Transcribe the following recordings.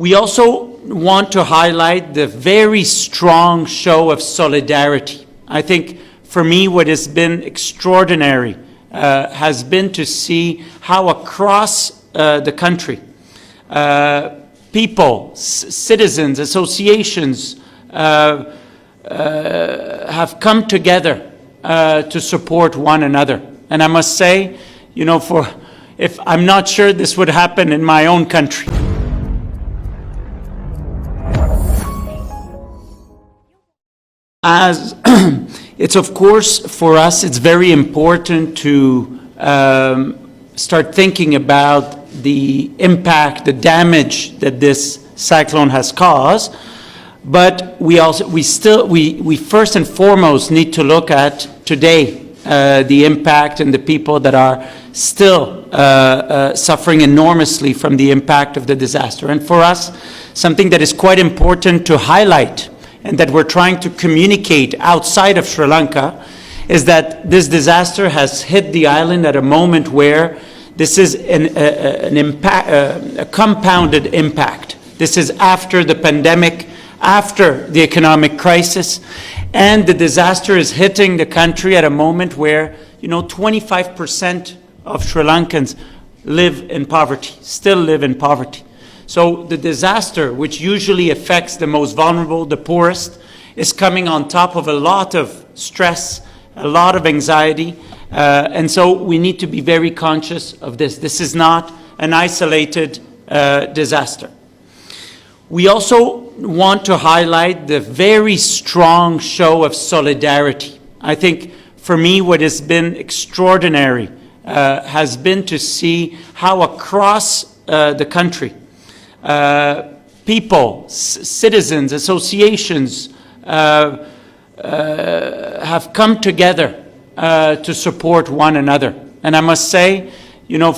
We also want to highlight the very strong show of solidarity. I think for me what has been extraordinary has been to see how across the country people, citizens, associations have come together to support one another. And I must say, you know, I'm not sure this would happen in my own country. As it's of course for us, it's very important to start thinking about the impact, the damage that this cyclone has caused. But we first and foremost need to look at today the impact and the people that are still suffering enormously from the impact of the disaster. And for us, something that is quite important to highlight and that we're trying to communicate outside of Sri Lanka is that this disaster has hit the island at a moment where this is a compounded impact. This is after the pandemic, after the economic crisis, and the disaster is hitting the country at a moment where, you know, 25% of Sri Lankans live in poverty, still live in poverty. So the disaster, which usually affects the most vulnerable, the poorest, is coming on top of a lot of stress, a lot of anxiety, and so we need to be very conscious of this. This is not an isolated disaster. We also want to highlight the very strong show of solidarity. I think for me what has been extraordinary has been to see how across the country people, citizens, associations have come together to support one another. And I must say, you know,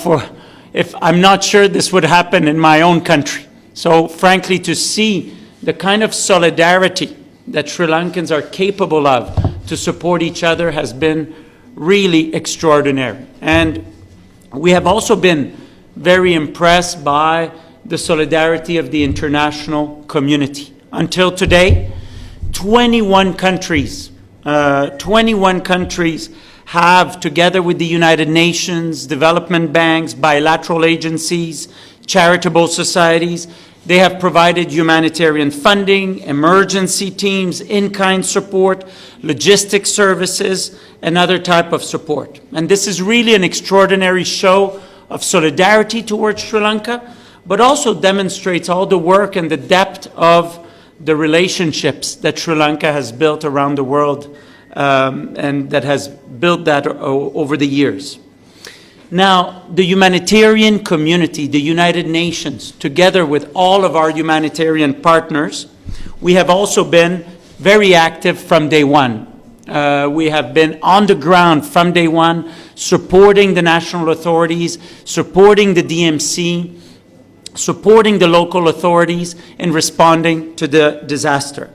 I'm not sure this would happen in my own country. So frankly, to see the kind of solidarity that Sri Lankans are capable of to support each other has been really extraordinary. And we have also been very impressed by the solidarity of the international community. Until today, 21 countries have, together with the United Nations, development banks, bilateral agencies, charitable societies, they have provided humanitarian funding, emergency teams, in-kind support, logistic services, and other type of support. And this is really an extraordinary show of solidarity towards Sri Lanka, but also demonstrates all the work and the depth of the relationships that Sri Lanka has built around the world, and that has built that over the years. Now, the humanitarian community, the United Nations, together with all of our humanitarian partners, we have also been very active from day one. We have been on the ground from day one, supporting the national authorities, supporting the DMC, supporting the local authorities in responding to the disaster.